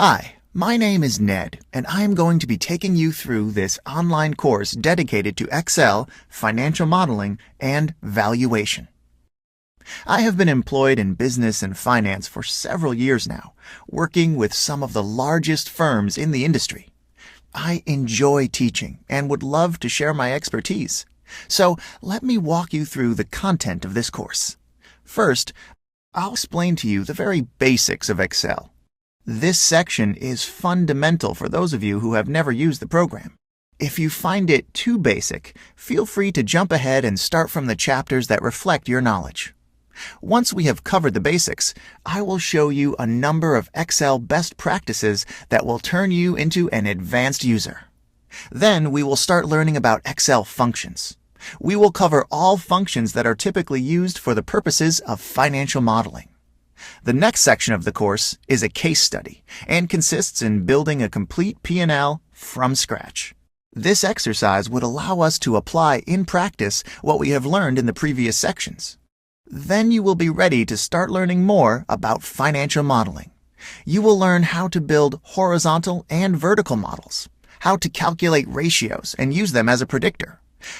Hi, my name is Ned, and I am going to be taking you through this online course dedicated to Excel, financial modeling, and valuation. I have been employed in business and finance for several years now, working with some of the largest firms in the industry. I enjoy teaching and would love to share my expertise. So let me walk you through the content of this course. First, I'll explain to you the very basics of Excel. This section is fundamental for those of you who have never used the program. If you find it too basic, feel free to jump ahead and start from the chapters that reflect your knowledge. Once we have covered the basics, I will show you a number of Excel best practices that will turn you into an advanced user. Then we will start learning about Excel functions. We will cover all functions that are typically used for the purposes of financial modeling. The next section of the course is a case study and consists in building a complete P&L from scratch. This exercise would allow us to apply in practice what we have learned in the previous sections. Then you will be ready to start learning more about financial modeling. You will learn how to build horizontal and vertical models, how to calculate ratios and use them as a predictor,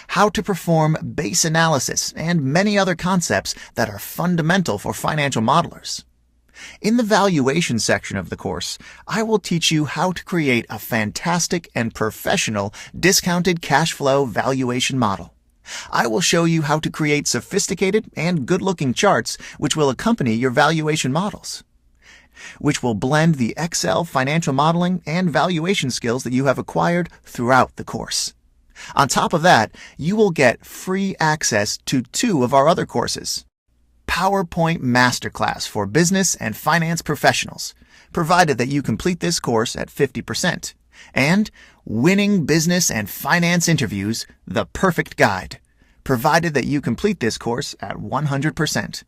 how to perform base analysis, and many other concepts that are fundamental for financial modelers. In the valuation section of the course, I will teach you how to create a fantastic and professional discounted cash flow valuation model. I will show you how to create sophisticated and good-looking charts which will accompany your valuation models, which will blend the Excel financial modeling and valuation skills that you have acquired throughout the course. On top of that, you will get free access to 2 of our other courses. PowerPoint Masterclass for Business and Finance Professionals, provided that you complete this course at 50%, and Winning Business and Finance Interviews, The Perfect Guide, provided that you complete this course at 100%.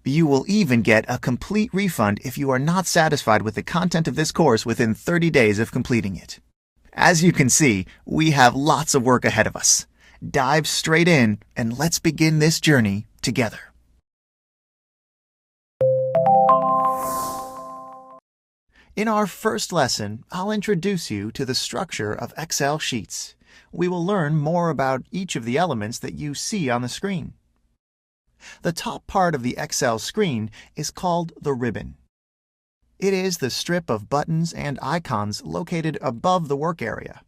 You will even get a complete refund if you are not satisfied with the content of this course within 30 days of completing it. As you can see, we have lots of work ahead of us. Dive straight in and let's begin this journey together. In our first lesson, I'll introduce you to the structure of Excel sheets. We will learn more about each of the elements that you see on the screen. The top part of the Excel screen is called the ribbon. It is the strip of buttons and icons located above the work area.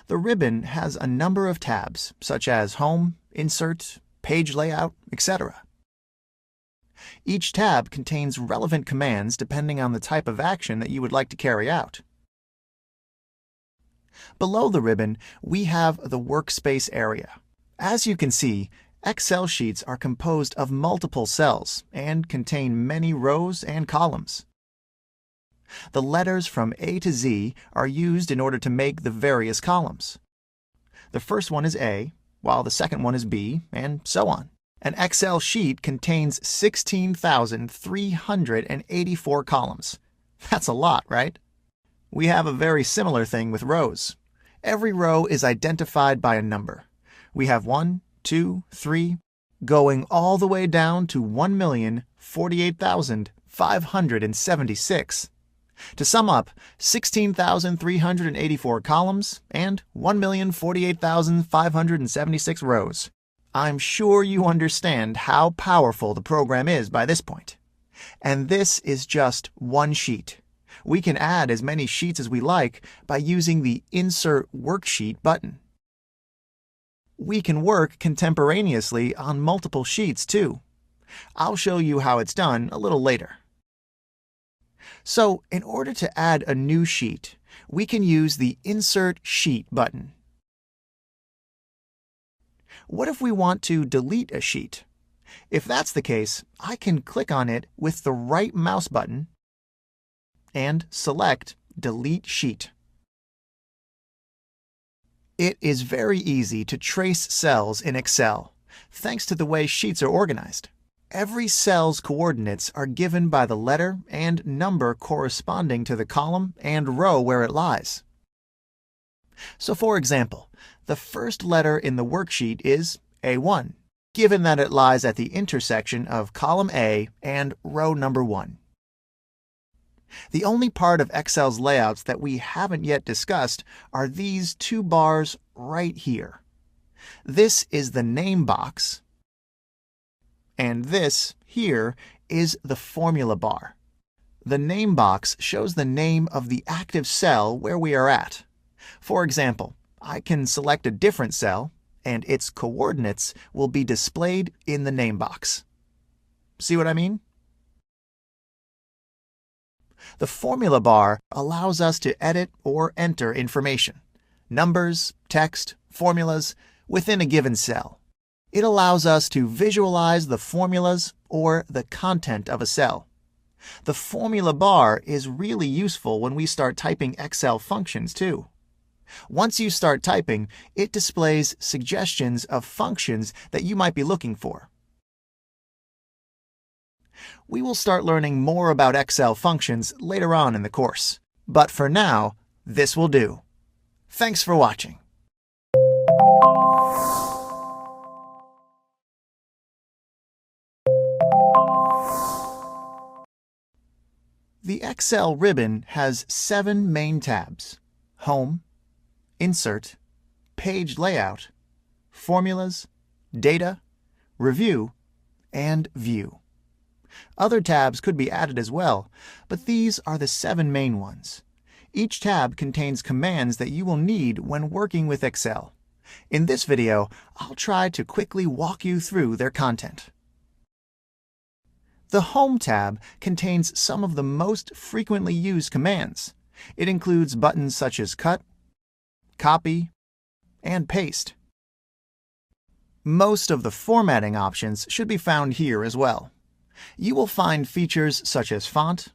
The ribbon has a number of tabs, such as Home, Insert, Page Layout, etc. Each tab contains relevant commands depending on the type of action that you would like to carry out. Below the ribbon, we have the workspace area. As you can see, Excel sheets are composed of multiple cells and contain many rows and columns. The letters from A to Z are used in order to make the various columns. The first one is A, while the second one is B, and so on. An Excel sheet contains 16,384 columns. That's a lot, right? We have a very similar thing with rows. Every row is identified by a number. We have 1, 2, 3, going all the way down to 1,048,576. To sum up, 16,384 columns and 1,048,576 rows. I'm sure you understand how powerful the program is by this point. And this is just one sheet. We can add as many sheets as we like by using the Insert Worksheet button. We can work contemporaneously on multiple sheets too. I'll show you how it's done a little later. So, in order to add a new sheet, we can use the Insert Sheet button. What if we want to delete a sheet? If that's the case, I can click on it with the right mouse button and select Delete Sheet. It is very easy to trace cells in Excel, thanks to the way sheets are organized. Every cell's coordinates are given by the letter and number corresponding to the column and row where it lies. So for example, the first letter in the worksheet is A1, given that it lies at the intersection of column A and row number 1. The only part of Excel's layouts that we haven't yet discussed are these two bars right here. This is the name box, and this here is the formula bar. The name box shows the name of the active cell where we are at. For example, I can select a different cell, and its coordinates will be displayed in the name box. See what I mean? The formula bar allows us to edit or enter information, numbers, text, formulas, within a given cell. It allows us to visualize the formulas or the content of a cell. The formula bar is really useful when we start typing Excel functions too. Once you start typing, it displays suggestions of functions that you might be looking for. We will start learning more about Excel functions later on in the course, but for now, this will do. Thanks for watching. The Excel ribbon has 7 main tabs: Home, Insert, Page Layout, Formulas, Data, Review, and View. Other tabs could be added as well, but these are the 7 main ones. Each tab contains commands that you will need when working with Excel. In this video, I'll try to quickly walk you through their content. The Home tab contains some of the most frequently used commands. It includes buttons such as Cut, Copy, and Paste. Most of the formatting options should be found here as well. You will find features such as font,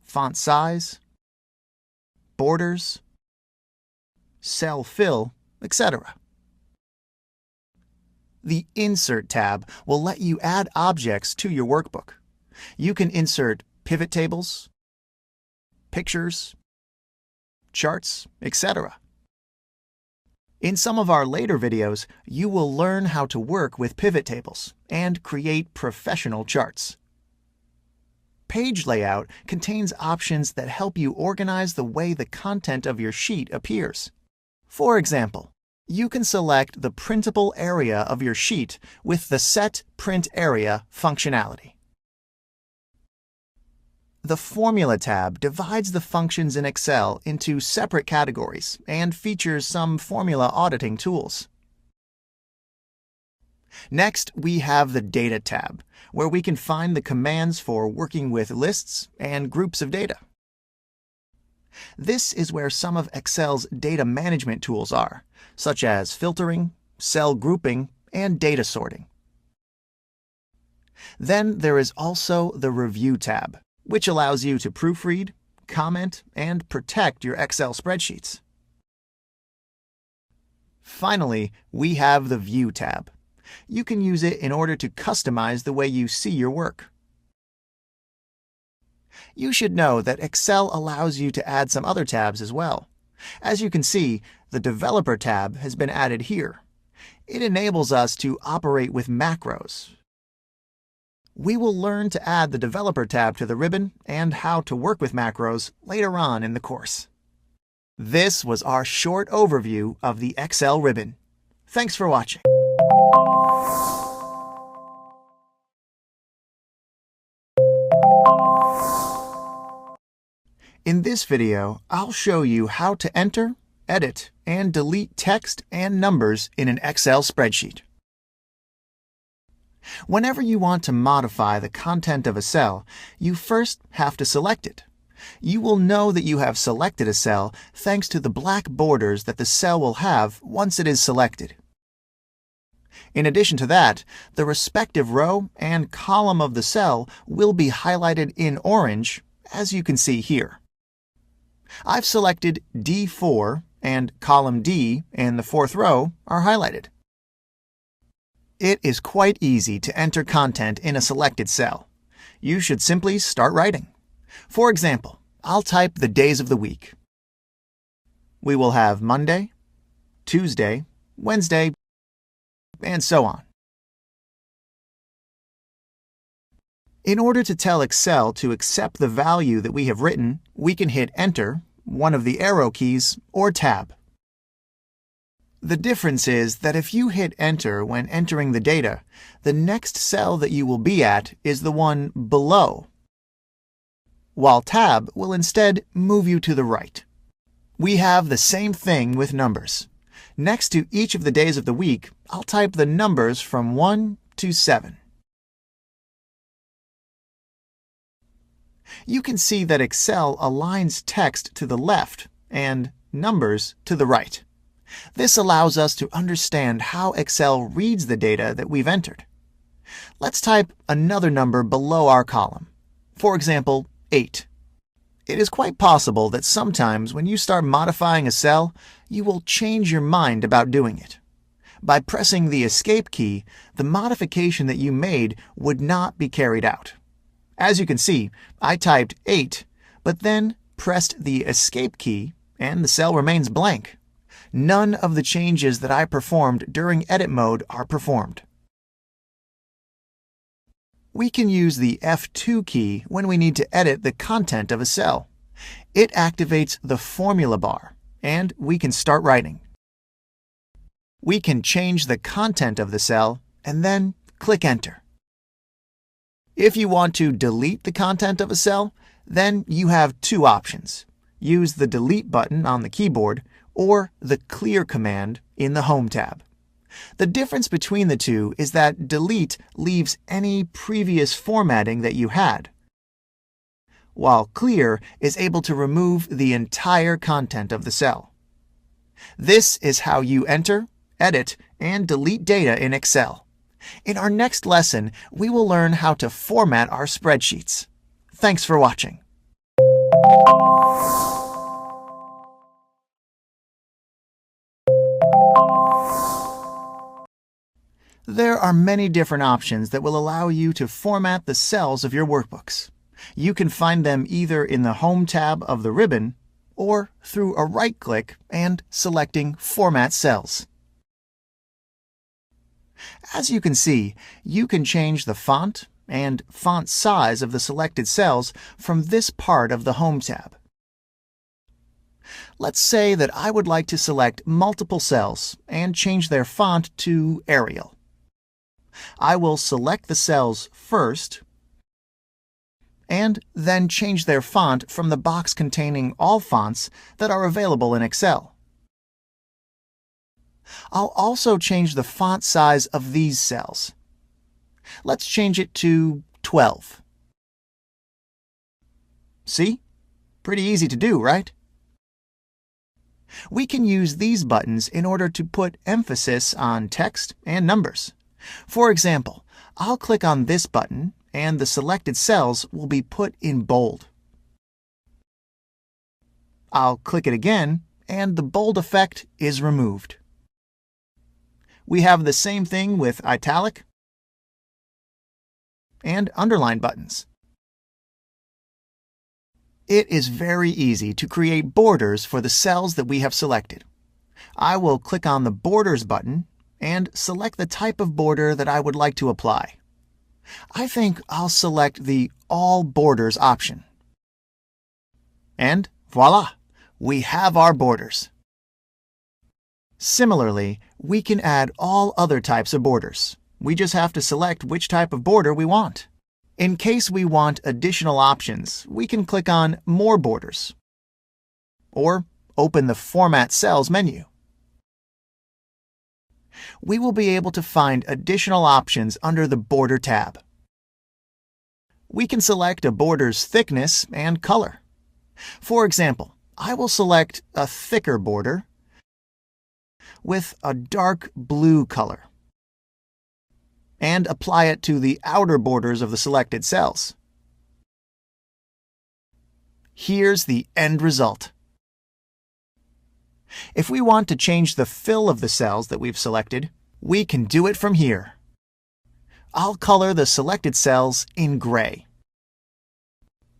font size, borders, cell fill, etc. The Insert tab will let you add objects to your workbook. You can insert pivot tables, pictures, charts, etc. In some of our later videos, you will learn how to work with pivot tables and create professional charts. Page Layout contains options that help you organize the way the content of your sheet appears. For example, you can select the printable area of your sheet with the Set Print Area functionality. The Formula tab divides the functions in Excel into separate categories and features some formula auditing tools. Next, we have the Data tab, where we can find the commands for working with lists and groups of data. This is where some of Excel's data management tools are, such as filtering, cell grouping, and data sorting. Then there is also the Review tab, which allows you to proofread, comment, and protect your Excel spreadsheets. Finally, we have the View tab. You can use it in order to customize the way you see your work. You should know that Excel allows you to add some other tabs as well. As you can see, the Developer tab has been added here. It enables us to operate with macros. We will learn to add the Developer tab to the ribbon and how to work with macros later on in the course. This was our short overview of the Excel ribbon. Thanks for watching. In this video, I'll show you how to enter, edit, and delete text and numbers in an Excel spreadsheet. Whenever you want to modify the content of a cell, you first have to select it. You will know that you have selected a cell thanks to the black borders that the cell will have once it is selected. In addition to that, the respective row and column of the cell will be highlighted in orange, as you can see here. I've selected D4 and column D and the 4th row are highlighted. It is quite easy to enter content in a selected cell. You should simply start writing. For example, I'll type the days of the week. We will have Monday, Tuesday, Wednesday, and so on. In order to tell Excel to accept the value that we have written, we can hit Enter, one of the arrow keys, or Tab. The difference is that if you hit Enter when entering the data, the next cell that you will be at is the one below, while Tab will instead move you to the right. We have the same thing with numbers. Next to each of the days of the week, I'll type the numbers from 1 to 7. You can see that Excel aligns text to the left and numbers to the right. This allows us to understand how Excel reads the data that we've entered. Let's type another number below our column. For example, 8. It is quite possible that sometimes when you start modifying a cell, you will change your mind about doing it. By pressing the Escape key, the modification that you made would not be carried out. As you can see, I typed 8, but then pressed the Escape key and the cell remains blank. None of the changes that I performed during edit mode are performed. We can use the F2 key when we need to edit the content of a cell. It activates the formula bar, and we can start writing. We can change the content of the cell and then click Enter. If you want to delete the content of a cell, then you have two options. Use the Delete button on the keyboard or the Clear command in the Home tab. The difference between the two is that Delete leaves any previous formatting that you had, while Clear is able to remove the entire content of the cell. This is how you enter, edit, and delete data in Excel. In our next lesson, we will learn how to format our spreadsheets. Thanks for watching. There are many different options that will allow you to format the cells of your workbooks. You can find them either in the Home tab of the ribbon or through a right-click and selecting Format Cells. As you can see, you can change the font and font size of the selected cells from this part of the Home tab. Let's say that I would like to select multiple cells and change their font to Arial. I will select the cells first and then change their font from the box containing all fonts that are available in Excel. I'll also change the font size of these cells. Let's change it to 12. See? Pretty easy to do, right? We can use these buttons in order to put emphasis on text and numbers. For example, I'll click on this button and the selected cells will be put in bold. I'll click it again and the bold effect is removed. We have the same thing with italic and underline buttons. It is very easy to create borders for the cells that we have selected. I will click on the Borders button and select the type of border that I would like to apply. I think I'll select the All Borders option. And voila! We have our borders. Similarly, we can add all other types of borders. We just have to select which type of border we want. In case we want additional options, we can click on More Borders or open the Format Cells menu. We will be able to find additional options under the Border tab. We can select a border's thickness and color. For example, I will select a thicker border with a dark blue color and apply it to the outer borders of the selected cells. Here's the end result. If we want to change the fill of the cells that we've selected, we can do it from here. I'll color the selected cells in gray.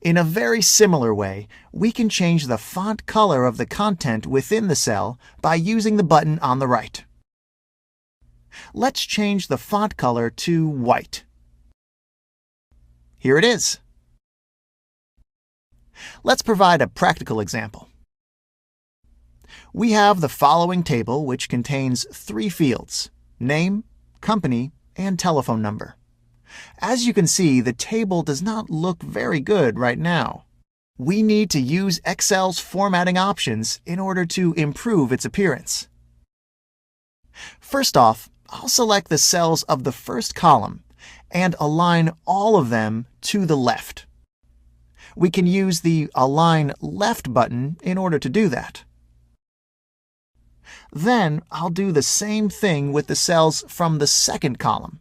In a very similar way, we can change the font color of the content within the cell by using the button on the right. Let's change the font color to white. Here it is. Let's provide a practical example. We have the following table, which contains 3 fields: name, company, and telephone number. As you can see, the table does not look very good right now. We need to use Excel's formatting options in order to improve its appearance. First off, I'll select the cells of the first column and align all of them to the left. We can use the Align Left button in order to do that. Then I'll do the same thing with the cells from the second column.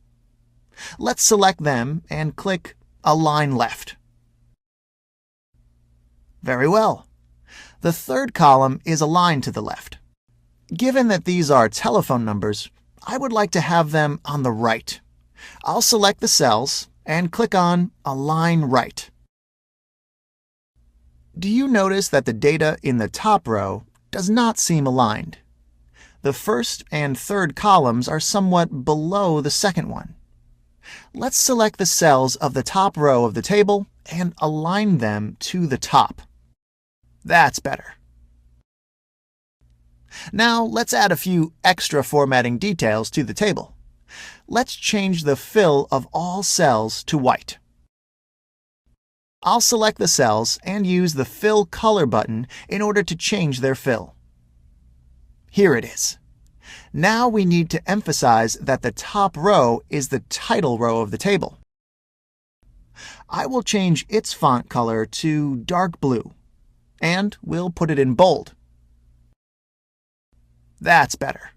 Let's select them and click Align Left. Very well. The third column is aligned to the left. Given that these are telephone numbers, I would like to have them on the right. I'll select the cells and click on Align Right. Do you notice that the data in the top row does not seem aligned? The first and third columns are somewhat below the second one. Let's select the cells of the top row of the table and align them to the top. That's better. Now let's add a few extra formatting details to the table. Let's change the fill of all cells to white. I'll select the cells and use the Fill Color button in order to change their fill. Here it is. Now we need to emphasize that the top row is the title row of the table. I will change its font color to dark blue, and we'll put it in bold. That's better.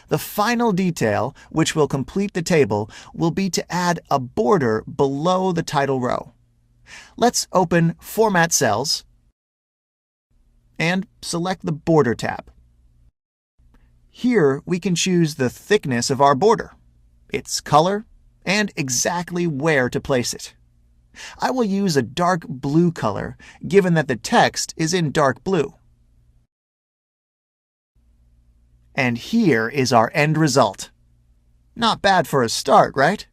The final detail, which will complete the table, will be to add a border below the title row. Let's open Format Cells and select the Border tab. Here we can choose the thickness of our border, its color, and exactly where to place it. I will use a dark blue color, given that the text is in dark blue. And here is our end result. Not bad for a start, right?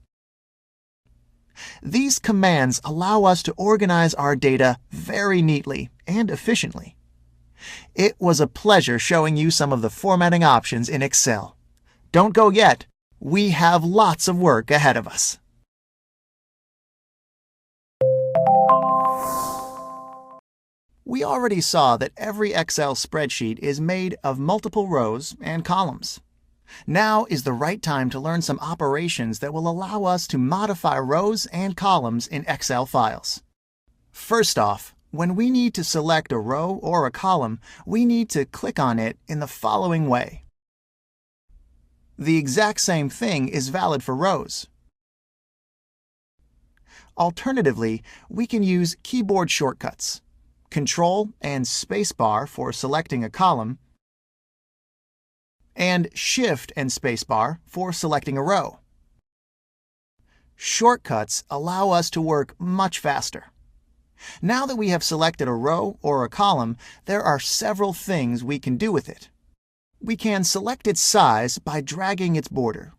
These commands allow us to organize our data very neatly and efficiently. It was a pleasure showing you some of the formatting options in Excel. Don't go yet. We have lots of work ahead of us. We already saw that every Excel spreadsheet is made of multiple rows and columns. Now is the right time to learn some operations that will allow us to modify rows and columns in Excel files. First off, when we need to select a row or a column, we need to click on it in the following way. The exact same thing is valid for rows. Alternatively, we can use keyboard shortcuts. Control and Spacebar for selecting a column, and Shift and Spacebar for selecting a row. Shortcuts allow us to work much faster. Now that we have selected a row or a column, there are several things we can do with it. We can select its size by dragging its border.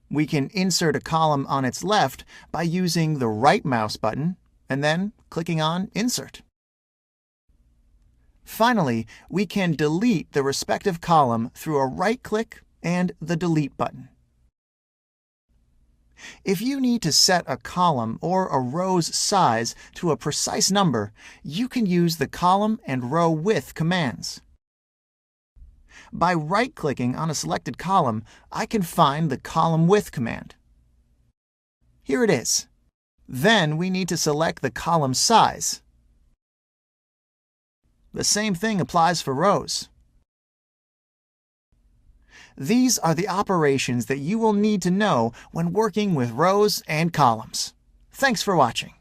We can insert a column on its left by using the right mouse button and then clicking on Insert. Finally, we can delete the respective column through a right-click and the Delete button. If you need to set a column or a row's size to a precise number, you can use the column and row width commands. By right-clicking on a selected column, I can find the column width command. Here it is. Then we need to select the column size. The same thing applies for rows. These are the operations that you will need to know when working with rows and columns. Thanks for watching.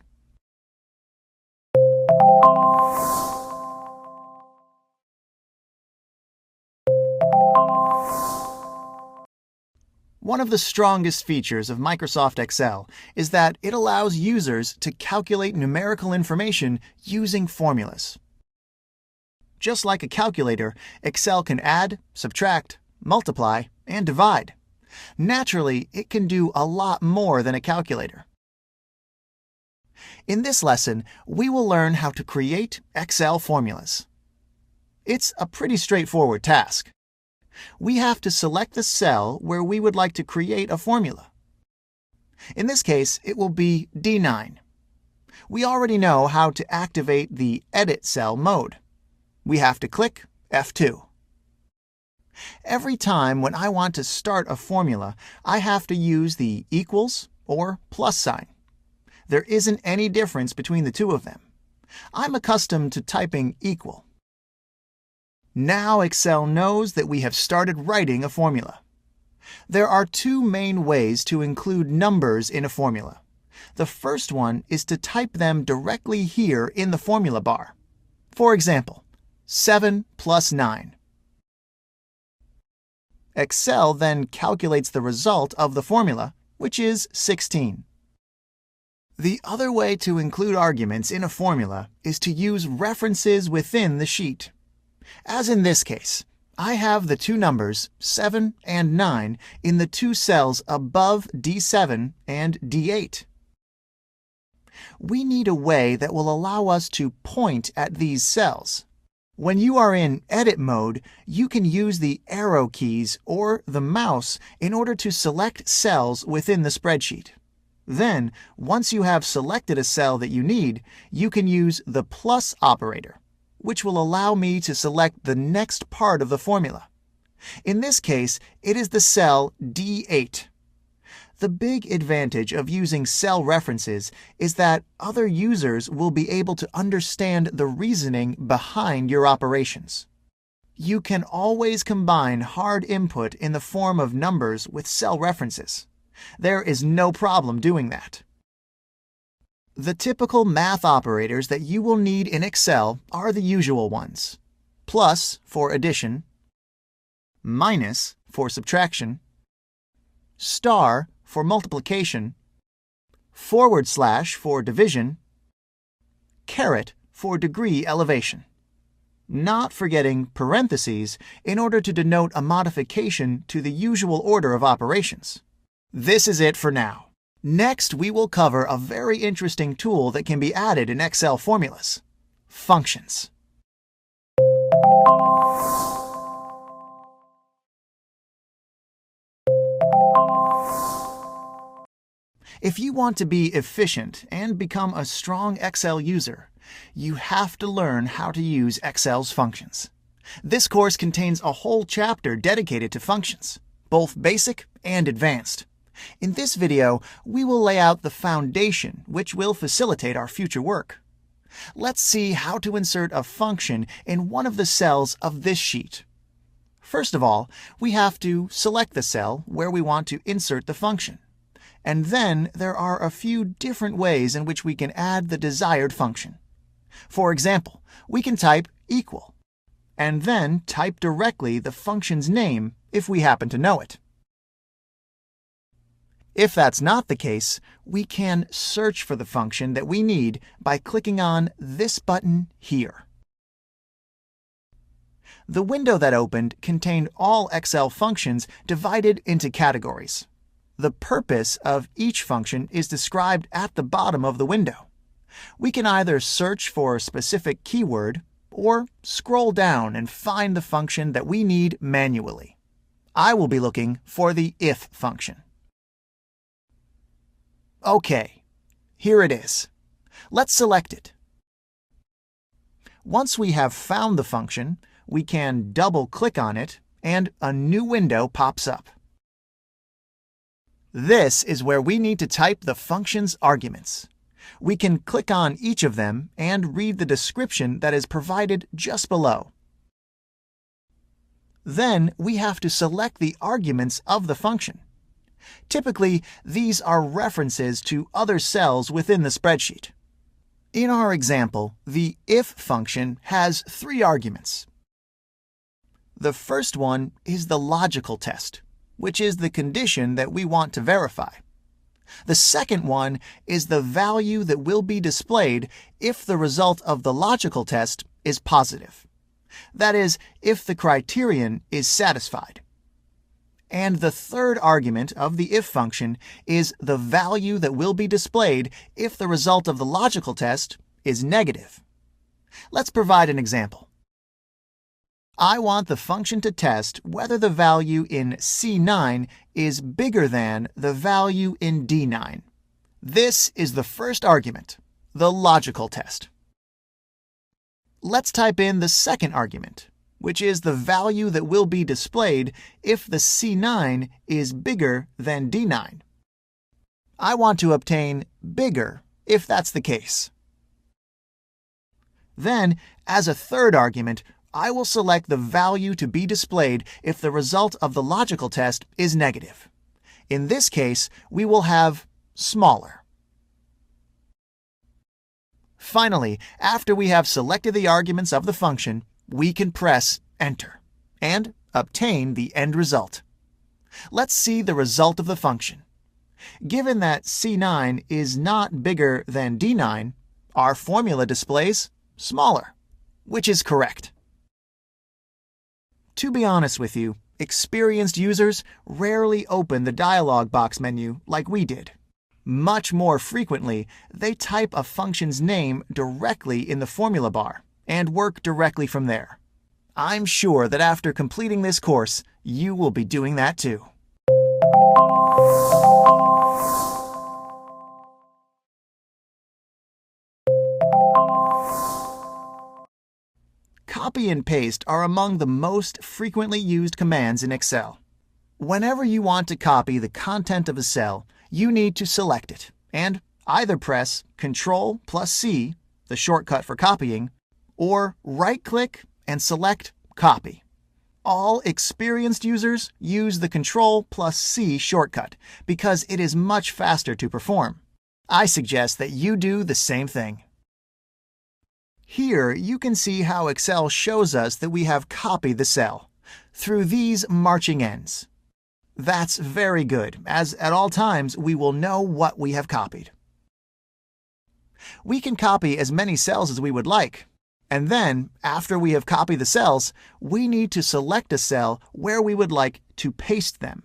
One of the strongest features of Microsoft Excel is that it allows users to calculate numerical information using formulas. Just like a calculator, Excel can add, subtract, multiply, and divide. Naturally, it can do a lot more than a calculator. In this lesson, we will learn how to create Excel formulas. It's a pretty straightforward task. We have to select the cell where we would like to create a formula. In this case, it will be D9. We already know how to activate the Edit Cell mode. We have to click F2. Every time when I want to start a formula, I have to use the equals or plus sign. There isn't any difference between the two of them. I'm accustomed to typing equal. Now Excel knows that we have started writing a formula. There are two main ways to include numbers in a formula. The first one is to type them directly here in the formula bar. For example, 7 plus 9. Excel then calculates the result of the formula, which is 16. The other way to include arguments in a formula is to use references within the sheet. As in this case, I have the two numbers 7 and 9 in the two cells above D7 and D8. We need a way that will allow us to point at these cells. When you are in edit mode, you can use the arrow keys or the mouse in order to select cells within the spreadsheet. Then, once you have selected a cell that you need, you can use the plus operator, which will allow me to select the next part of the formula. In this case, it is the cell D8. The big advantage of using cell references is that other users will be able to understand the reasoning behind your operations. You can always combine hard input in the form of numbers with cell references. There is no problem doing that. The typical math operators that you will need in Excel are the usual ones: plus for addition, minus for subtraction, star for multiplication, / for division, caret for degree elevation. Not forgetting parentheses in order to denote a modification to the usual order of operations. This is it for now. Next, we will cover a very interesting tool that can be added in Excel formulas: functions. If you want to be efficient and become a strong Excel user, you have to learn how to use Excel's functions. This course contains a whole chapter dedicated to functions, both basic and advanced. In this video, we will lay out the foundation which will facilitate our future work. Let's see how to insert a function in one of the cells of this sheet. First of all, we have to select the cell where we want to insert the function. And then there are a few different ways in which we can add the desired function. For example, we can type equal, and then type directly the function's name if we happen to know it. If that's not the case, we can search for the function that we need by clicking on this button here. The window that opened contained all Excel functions divided into categories. The purpose of each function is described at the bottom of the window. We can either search for a specific keyword or scroll down and find the function that we need manually. I will be looking for the if function. Okay, here it is. Let's select it. Once we have found the function, we can double-click on it and a new window pops up. This is where we need to type the function's arguments. We can click on each of them and read the description that is provided just below. Then we have to select the arguments of the function. Typically, these are references to other cells within the spreadsheet. In our example, the if function has 3 arguments. The first one is the logical test, which is the condition that we want to verify. The second one is the value that will be displayed if the result of the logical test is positive. That is, if the criterion is satisfied. And the third argument of the if function is the value that will be displayed if the result of the logical test is negative. Let's provide an example. I want the function to test whether the value in C9 is bigger than the value in D9. This is the first argument, the logical test. Let's type in the second argument, which is the value that will be displayed if the C9 is bigger than D9. I want to obtain bigger if that's the case. Then, as a third argument, I will select the value to be displayed if the result of the logical test is negative. In this case, we will have smaller. Finally, after we have selected the arguments of the function, we can press Enter and obtain the end result. Let's see the result of the function. Given that C9 is not bigger than D9, our formula displays smaller, which is correct. To be honest with you, experienced users rarely open the dialog box menu like we did. Much more frequently, they type a function's name directly in the formula bar and work directly from there. I'm sure that after completing this course, you will be doing that too. Copy and paste are among the most frequently used commands in Excel. Whenever you want to copy the content of a cell, you need to select it and either press Ctrl+C, the shortcut for copying, or right-click and select Copy. All experienced users use the Ctrl+C shortcut because it is much faster to perform. I suggest that you do the same thing. Here you can see how Excel shows us that we have copied the cell through these marching ends. That's very good, as at all times we will know what we have copied. We can copy as many cells as we would like, and then, after we have copied the cells, we need to select a cell where we would like to paste them.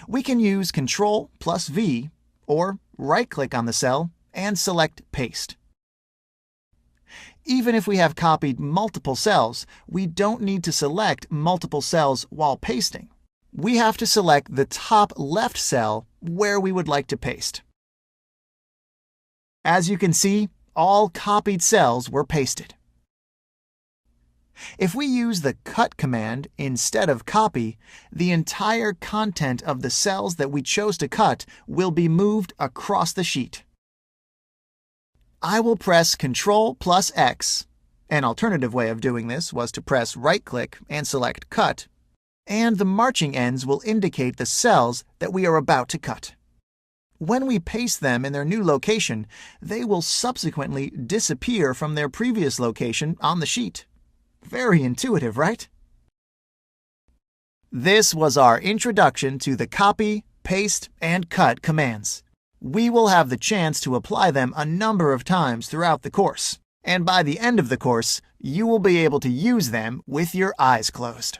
We can use Ctrl+V or right-click on the cell and select Paste. Even if we have copied multiple cells, we don't need to select multiple cells while pasting. We have to select the top left cell where we would like to paste. As you can see, all copied cells were pasted. If we use the Cut command instead of Copy, the entire content of the cells that we chose to cut will be moved across the sheet. I will press Ctrl+X. An alternative way of doing this was to press right-click and select Cut, and the marching ends will indicate the cells that we are about to cut. When we paste them in their new location, they will subsequently disappear from their previous location on the sheet. Very intuitive, right? This was our introduction to the Copy, Paste, and Cut commands. We will have the chance to apply them a number of times throughout the course, and by the end of the course, you will be able to use them with your eyes closed.